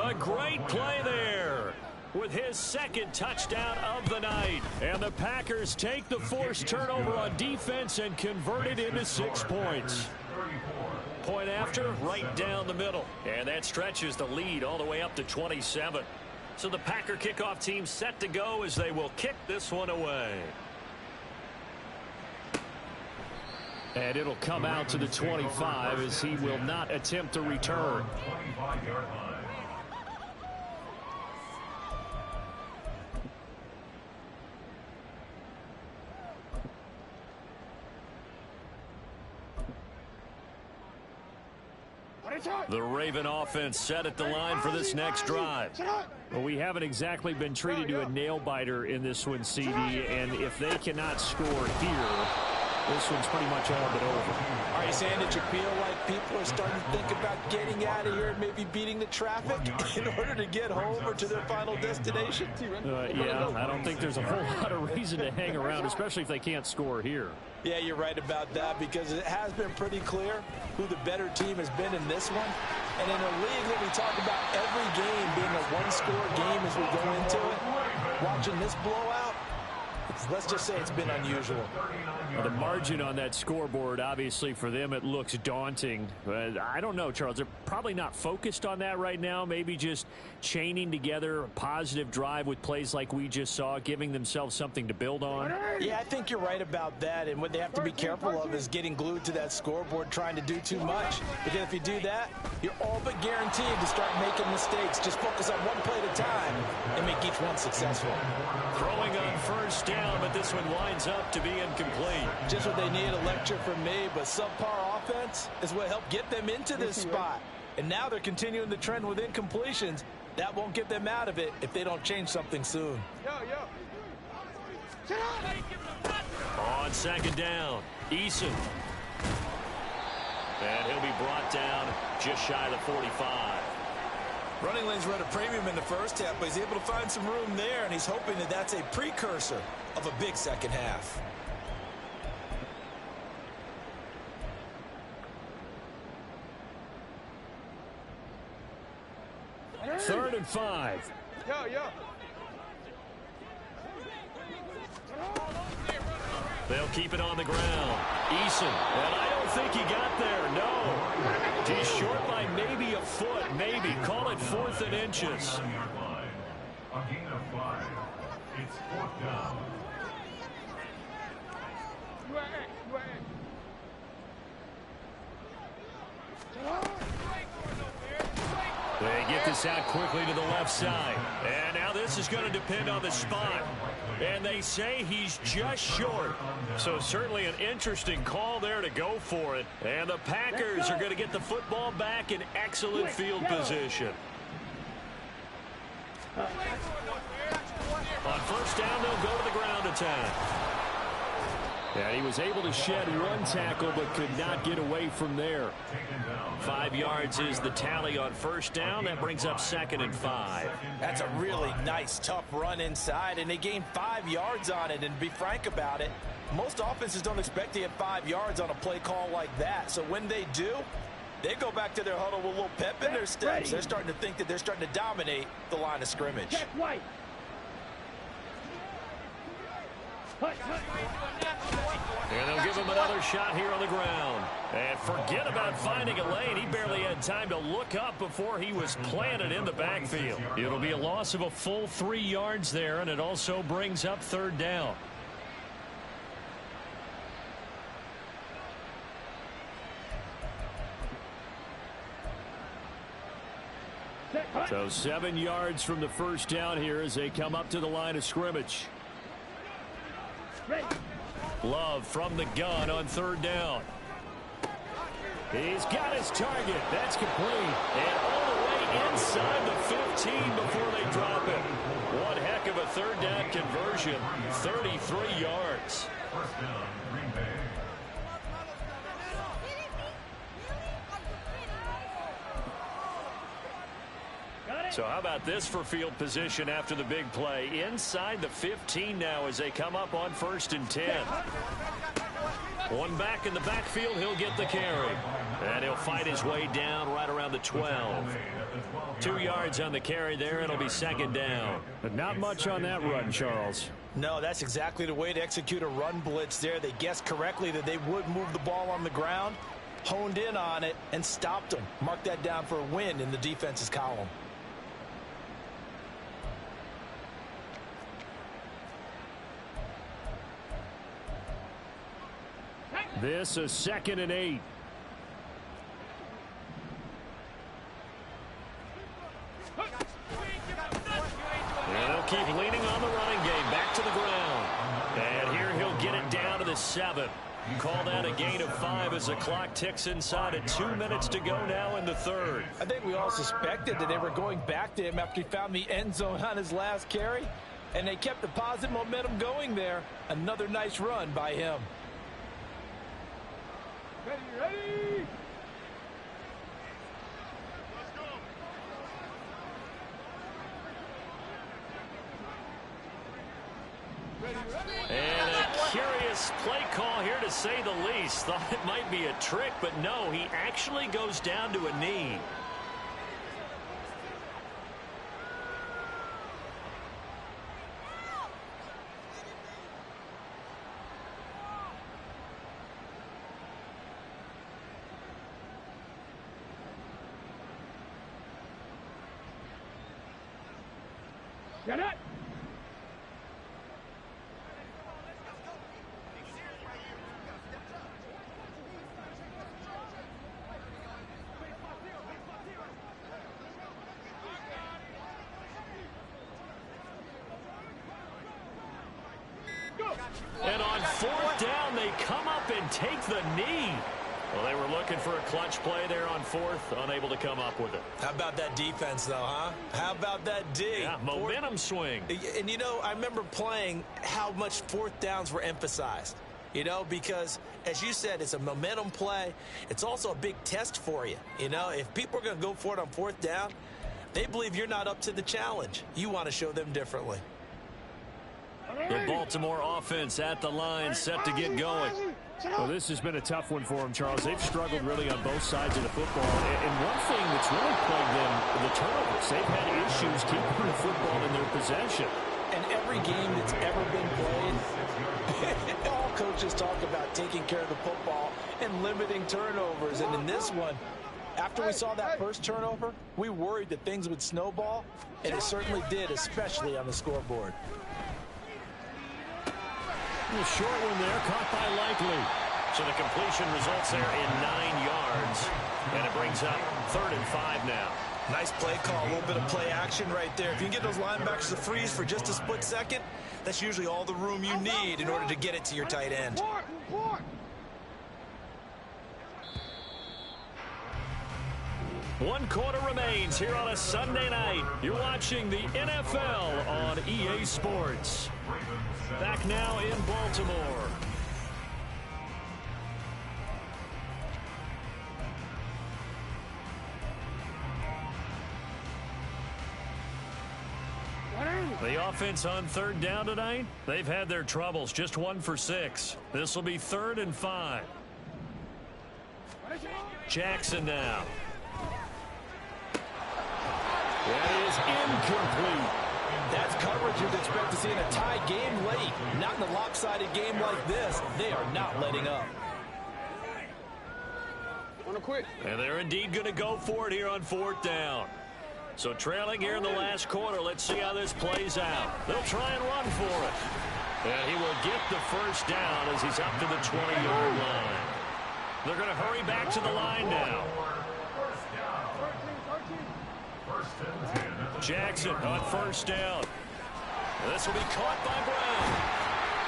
[SPEAKER 4] A great play there with his second touchdown of the night. And the Packers take the forced turnover on defense and convert it into 6 points. Point after, right down the middle. And that stretches the lead all the way up to 27. So the Packer kickoff team set to go as they will kick this one away. And it'll come out to the 25 as he will not attempt to return. The Raven offense set at the line for this next drive. Well, we haven't exactly been treated to a nail-biter in this one, CD, and if they cannot score here, this one's pretty much all but over.
[SPEAKER 7] Are you saying that you feel like people are starting to think about getting out of here and maybe beating the traffic in order to get home or to their final destination?
[SPEAKER 4] Yeah, I don't think there's a whole lot of reason to hang around, especially if they can't score here.
[SPEAKER 7] Yeah, you're right about that, because it has been pretty clear who the better team has been in this one. And in a league that we talk about every game being a one-score game as we go into it, watching this blowout, let's just say it's been unusual.
[SPEAKER 4] Well, the margin on that scoreboard, obviously, for them, it looks daunting. I don't know, Charles. They're probably not focused on that right now. Maybe just chaining together a positive drive with plays like we just saw, giving themselves something to build on.
[SPEAKER 7] Yeah, I think you're right about that. And what they have to be careful of is getting glued to that scoreboard, trying to do too much. Because if you do that, you're all but guaranteed to start making mistakes. Just focus on one play at a time and make each one successful.
[SPEAKER 4] Throwing on first down, but this one winds up to be incomplete.
[SPEAKER 7] Just what they need, a lecture from me, but subpar offense is what helped get them into this spot. And now they're continuing the trend with incompletions. That won't get them out of it if they don't change something soon.
[SPEAKER 4] On second down, Eason. And he'll be brought down just shy of the 45.
[SPEAKER 6] Running lanes were at a premium in the first half, but he's able to find some room there, and he's hoping that that's a precursor of a big second half.
[SPEAKER 4] Third and 5. They'll keep it on the ground. Eason, and I don't think he got there, no. He's short by maybe a foot, maybe. Call it 4th and inches.
[SPEAKER 8] A gain of 5. It's 4th down.
[SPEAKER 4] They get this out quickly to the left side. And now this is going to depend on the spot. And they say he's just short. So certainly an interesting call there to go for it. And the Packers are going to get the football back in excellent field position. On first down, they'll go to the ground attack. And he was able to shed one tackle but could not get away from there. 5 yards is the tally on first down. That brings up 2nd and 5.
[SPEAKER 7] That's a really nice, tough run inside, and they gained 5 yards on it. And to be frank about it, most offenses don't expect to get 5 yards on a play call like that. So when they do, they go back to their huddle with a little pep in their steps. They're starting to think that they're starting to dominate the line of scrimmage.
[SPEAKER 4] And they'll give him another shot here on the ground. And forget about finding a lane. He barely had time to look up before he was planted in the backfield. It'll be a loss of a full 3 yards there, and it also brings up 3rd down. So 7 yards from the first down here as they come up to the line of scrimmage. Love from the gun on 3rd down. He's got his target. That's complete. And all the way inside the 15 before they drop it. One heck of a 3rd down conversion. 33 yards.
[SPEAKER 8] First down, Green Bay.
[SPEAKER 4] So how about this for field position after the big play? Inside the 15 now as they come up on 1st and 10. One back in the backfield, he'll get the carry. And he'll fight his way down right around the 12. 2 yards on the carry there, and it'll be 2nd down.
[SPEAKER 9] But not much on that run, Charles.
[SPEAKER 7] No, that's exactly the way to execute a run blitz there. They guessed correctly that they would move the ball on the ground, honed in on it, and stopped them. Mark that down for a win in the defense's column.
[SPEAKER 4] This is 2nd and 8. And they'll keep leaning on the running game. Back to the ground. And here he'll get it down to the 7. Call that a gain of 5 as the clock ticks inside at 2 minutes to go now in the 3rd.
[SPEAKER 7] I think we all suspected that they were going back to him after he found the end zone on his last carry. And they kept the positive momentum going there. Another nice run by him.
[SPEAKER 5] Ready.
[SPEAKER 4] And a curious play call here, to say the least. Thought it might be a trick, but no, he actually goes down to a knee.
[SPEAKER 5] Get it.
[SPEAKER 4] And on fourth down, they come up and take the knee. Well, they were looking for a clutch play there on fourth, unable to come up with it.
[SPEAKER 6] How about that defense, though, huh? How about that D?
[SPEAKER 4] Yeah, momentum swing.
[SPEAKER 6] And, you know, I remember playing how much fourth downs were emphasized. You know, because, as you said, it's a momentum play. It's also a big test for you. You know, if people are going to go for it on fourth down, they believe you're not up to the challenge. You want to show them differently.
[SPEAKER 4] The Baltimore offense at the line, set to get going.
[SPEAKER 9] Well, this has been a tough one for them, Charles. They've struggled really on both sides of the football. And one thing that's really plagued them, the turnovers. They've had issues keeping the football in their possession.
[SPEAKER 7] And every game that's ever been played, all coaches talk about taking care of the football and limiting turnovers. And in this one, after we saw that first turnover, we worried that things would snowball, and it certainly did, especially on the scoreboard.
[SPEAKER 4] A short one there, caught by Likely. So the completion results there in 9 yards. And it brings up 3rd and 5 now.
[SPEAKER 6] Nice play call, a little bit of play action right there. If you can get those linebackers to freeze for just a split second, that's usually all the room you need in order to get it to your tight end.
[SPEAKER 4] One quarter remains here on a Sunday night. You're watching the NFL on EA Sports. Back now in Baltimore. The offense on 3rd down tonight, they've had their troubles. Just 1 for 6. This will be 3rd and 5. Jackson now. That is incomplete.
[SPEAKER 7] That's coverage you'd expect to see in a tie game late. Not in a lopsided game like this. They are not letting up.
[SPEAKER 4] And they're indeed going to go for it here on 4th down. So trailing here in the last quarter. Let's see how this plays out. They'll try and run for it. And he will get the first down as he's up to the 20-yard line. They're going to hurry back to the line now. Jackson on 1st down. This will be caught by Brown.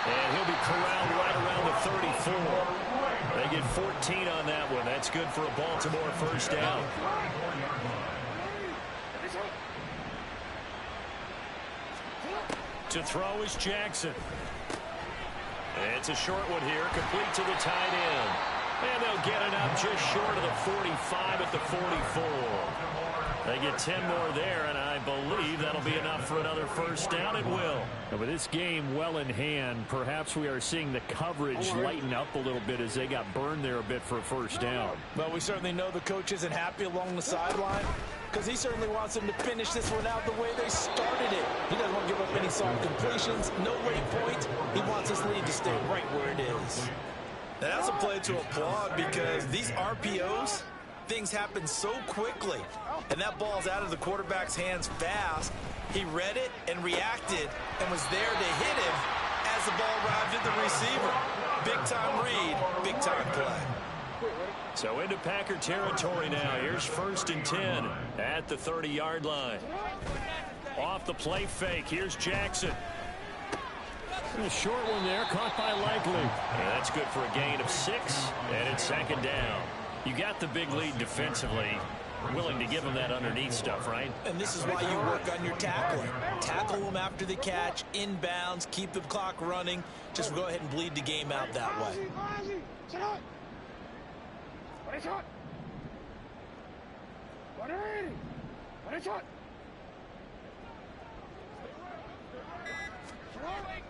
[SPEAKER 4] And he'll be corralled right around the 34. They get 14 on that one. That's good for a Baltimore 1st down. To throw is Jackson. And it's a short one here, complete to the tight end. And they'll get it up just short of the 45 at the 44. They get 10 more there, and I believe that'll be enough for another 1st down. It will.
[SPEAKER 9] And with this game well in hand, perhaps we are seeing the coverage lighten up a little bit as they got burned there a bit for a 1st down.
[SPEAKER 7] Well, we certainly know the coach isn't happy along the sideline because he certainly wants them to finish this one out the way they started it. He doesn't want to give up any soft completions, no late points. He wants this lead to stay right where it is.
[SPEAKER 6] Now, that's a play to applaud because these RPOs, things happen so quickly. And that ball's out of the quarterback's hands fast. He read it and reacted and was there to hit him as the ball arrived at the receiver. Big-time read, big-time play.
[SPEAKER 4] So into Packer territory now. Here's 1st and 10 at the 30-yard line. Off the play fake. Here's Jackson.
[SPEAKER 9] A short one there, caught by Likely.
[SPEAKER 4] And that's good for a gain of 6, and it's 2nd down. You got the big lead defensively. Willing to give them that underneath stuff, right?
[SPEAKER 6] And this is why you work on your tackling. Tackle them after the catch, inbounds, keep the clock running. Just go ahead and bleed the game out that way.
[SPEAKER 5] shot. Shot.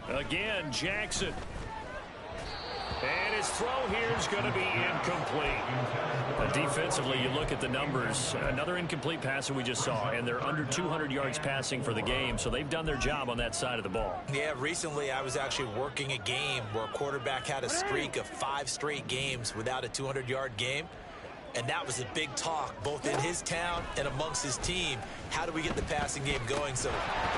[SPEAKER 9] Again, Jackson. And his throw here is going to be incomplete. Defensively, you look at the numbers. Another incomplete passer we just saw, and they're under 200 yards passing for the game, so they've done their job on that side of the ball.
[SPEAKER 6] Yeah, recently I was actually working a game where a quarterback had a streak of 5 straight games without a 200-yard game. And that was a big talk, both in his town and amongst his team. How do we get the passing game going? So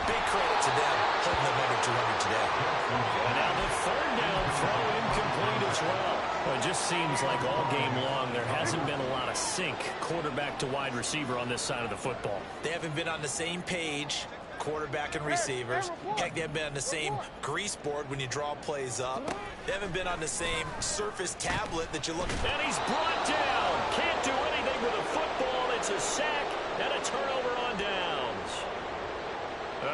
[SPEAKER 6] big credit to them holding them under 200 today.
[SPEAKER 9] And now the third down throw incomplete as well. Well, it just seems like all game long there hasn't been a lot of sync quarterback to wide receiver on this side of the football.
[SPEAKER 6] They haven't been on the same page, quarterback and receivers. Heck, they haven't been on the same grease board when you draw plays up. They haven't been on the same surface tablet that you look at.
[SPEAKER 9] And he's brought down. Can't do anything with a football. It's a sack and a turnover on downs.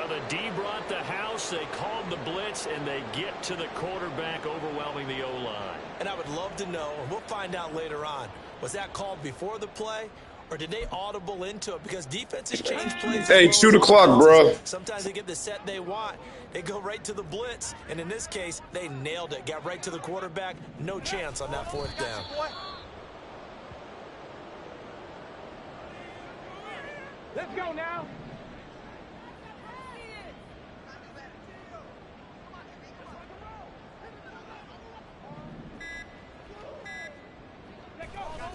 [SPEAKER 9] The D brought the house. They called the blitz, and they get to the quarterback, overwhelming the O-line.
[SPEAKER 6] And I would love to know, and we'll find out later on, was that called before the play? Or did they audible into it? Because defenses change plays.
[SPEAKER 1] Hey, shoot the clock, bro.
[SPEAKER 6] Sometimes they get the set they want. They go right to the blitz. And in this case, they nailed it. Got right to the quarterback. No chance on that 4th down.
[SPEAKER 5] Let's go now.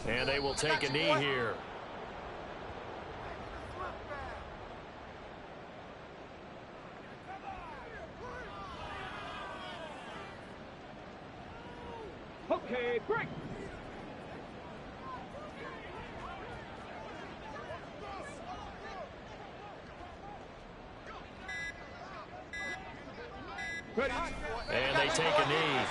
[SPEAKER 9] And they will take a knee here.
[SPEAKER 5] Okay, break. Ready.
[SPEAKER 9] And they take a knee.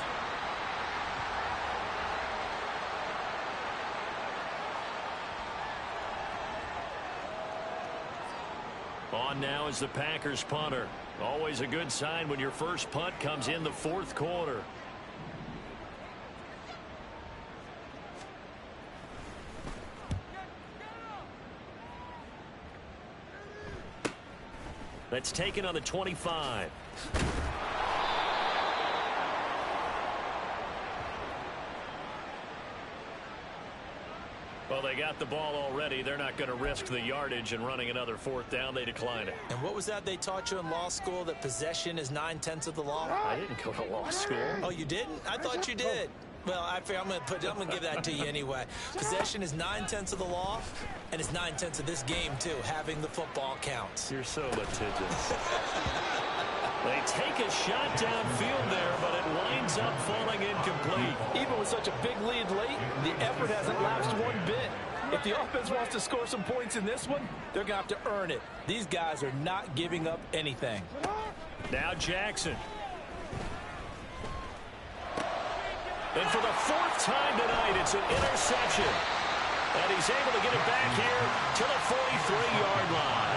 [SPEAKER 9] On now is the Packers punter. Always a good sign when your first punt comes in the 4th quarter. That's taken on the 25. Well, they got the ball already. They're not going to risk the yardage and running another 4th down. They decline it.
[SPEAKER 6] And what was that they taught you in law school, that possession is 9/10 of the law?
[SPEAKER 9] I didn't go to law school.
[SPEAKER 6] Oh, you didn't? I thought you did. Well, I'm going to give that to you anyway. Possession is 9/10 of the law, and it's 9/10 of this game, too. Having the football counts.
[SPEAKER 9] You're so litigious. They take a shot downfield there, but it winds up falling incomplete.
[SPEAKER 7] Even with such a big lead late, the effort hasn't lapsed one bit. If the offense wants to score some points in this one, they're going to have to earn it. These guys are not giving up anything.
[SPEAKER 9] Now Jackson. And for the 4th time tonight, it's an interception. And he's able to get it back here to the 43-yard line.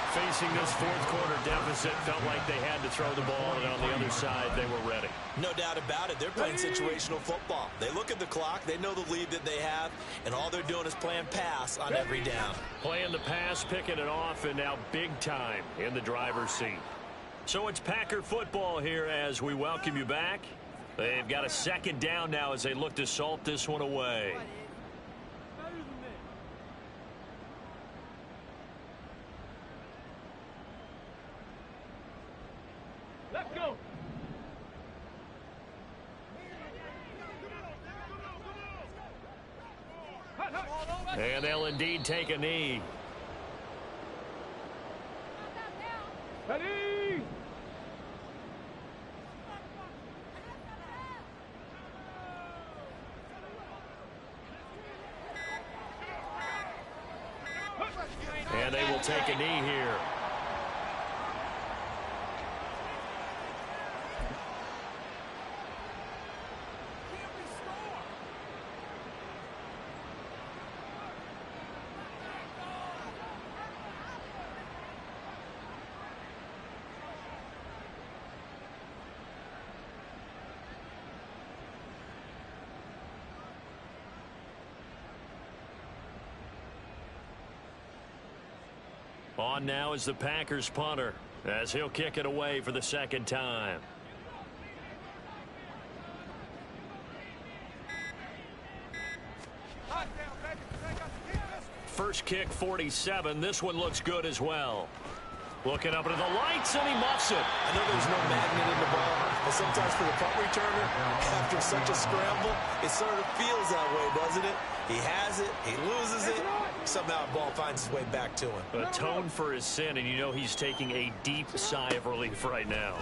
[SPEAKER 9] Facing this 4th quarter deficit, felt like they had to throw the ball, and on the other side, they were ready.
[SPEAKER 6] No doubt about it. They're playing situational football. They look at the clock, they know the lead that they have, and all they're doing is playing pass on every down.
[SPEAKER 9] Playing the pass, picking it off, and now big time in the driver's seat. So it's Packer football here as we welcome you back. They've got a 2nd down now as they look to salt this one away.
[SPEAKER 5] Let's go.
[SPEAKER 9] And they'll indeed take a knee.
[SPEAKER 5] Ready.
[SPEAKER 9] And they will take a knee here. On now is the Packers punter as he'll kick it away for the second time. First kick 47. This one looks good as well. Looking up into the lights, and he muffs it.
[SPEAKER 6] I know there's no magnet in the ball, but sometimes for the punt returner, after such a scramble, it sort of feels that way, doesn't it? He has it, he loses it, somehow the ball finds its way back to him.
[SPEAKER 9] Atone for his sin, and you know he's taking a deep sigh of relief right now.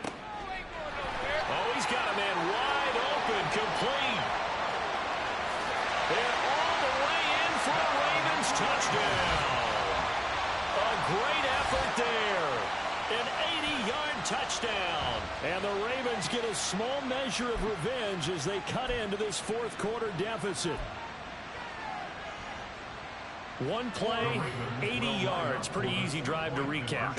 [SPEAKER 9] Oh, he's got a man wide open, complete. And all the way in for a Ravens touchdown. A great effort there. An 80-yard touchdown. And the Ravens get a small measure of revenge as they cut into this fourth quarter deficit. One play, 80 yards. Pretty easy drive to recap.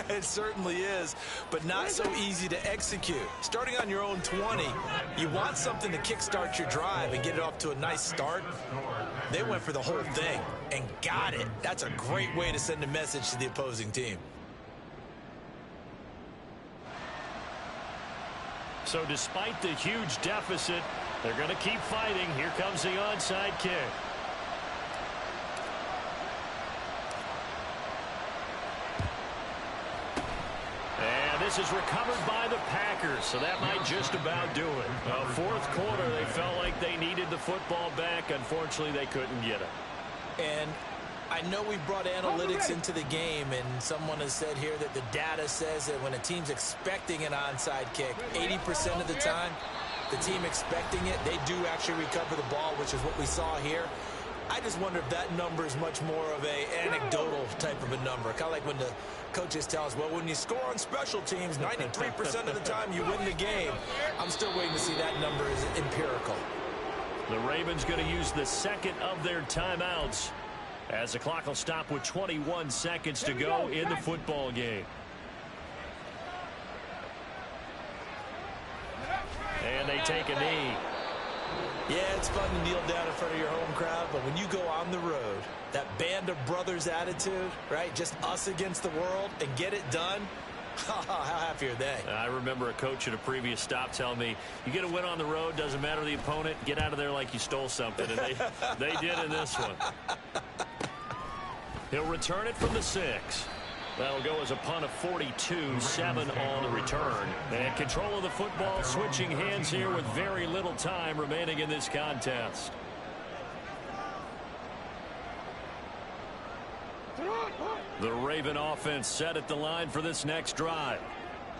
[SPEAKER 6] It certainly is, but not so easy to execute. Starting on your own 20, you want something to kickstart your drive and get it off to a nice start. They went for the whole thing and got it. That's a great way to send a message to the opposing team.
[SPEAKER 9] So despite the huge deficit, they're going to keep fighting. Here comes the onside kick. And this is recovered by the Packers, so that might just about do it. Fourth quarter, they felt like they needed the football back. Unfortunately, they couldn't get it.
[SPEAKER 6] And I know we brought analytics into the game, and someone has said here that the data says that when a team's expecting an onside kick, 80% of the time, the team expecting it, they do actually recover the ball, which is what we saw here. I just wonder if that number is much more of a anecdotal type of a number. Kind of like when the coaches tell us, well, when you score on special teams, 93% of the time you win the game. I'm still waiting to see that number is empirical.
[SPEAKER 9] The Ravens going to use the second of their timeouts as the clock will stop with 21 seconds to go in the football game. And they take a knee.
[SPEAKER 6] Yeah, it's fun to kneel down in front of your home crowd, but when you go on the road, that band of brothers attitude, right, just us against the world, and get it done, how happy are they?
[SPEAKER 9] I remember a coach at a previous stop telling me, you get a win on the road, doesn't matter the opponent, get out of there like you stole something, and they did in this one. He'll return it from the 6. That'll go as a punt of 42, 7 on the return. And control of the football, switching hands here with very little time remaining in this contest. The Raven offense set at the line for this next drive.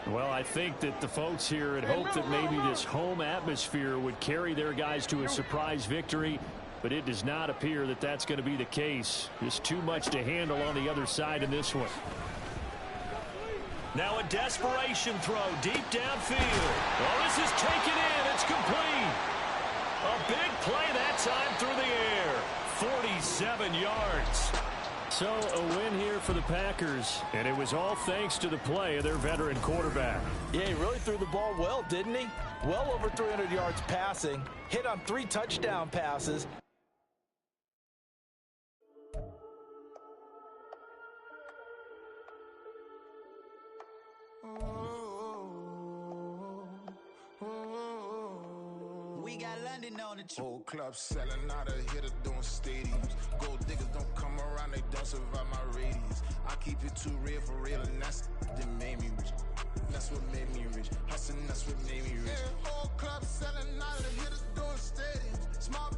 [SPEAKER 9] Well, I think that the folks here had hoped that maybe this home atmosphere would carry their guys to a surprise victory, but it does not appear that that's going to be the case. Just too much to handle on the other side in this one. Now a desperation throw deep downfield. Oh, this is taken in. It's complete. A big play that time through the air. 47 yards. So a win here for the Packers, and it was all thanks to the play of their veteran quarterback.
[SPEAKER 6] Yeah, he really threw the ball well, didn't he? Well over 300 yards passing, hit on 3 touchdown passes.
[SPEAKER 10] We got London on the
[SPEAKER 3] Whole club selling out of hitter doing stadiums. Gold diggers don't come around, they don't survive my radius. I keep it too real for real, and that's that made me rich. That's what made me rich. Hustling, that's what made me rich. Yeah, whole club selling out of hitters doing stadiums. Small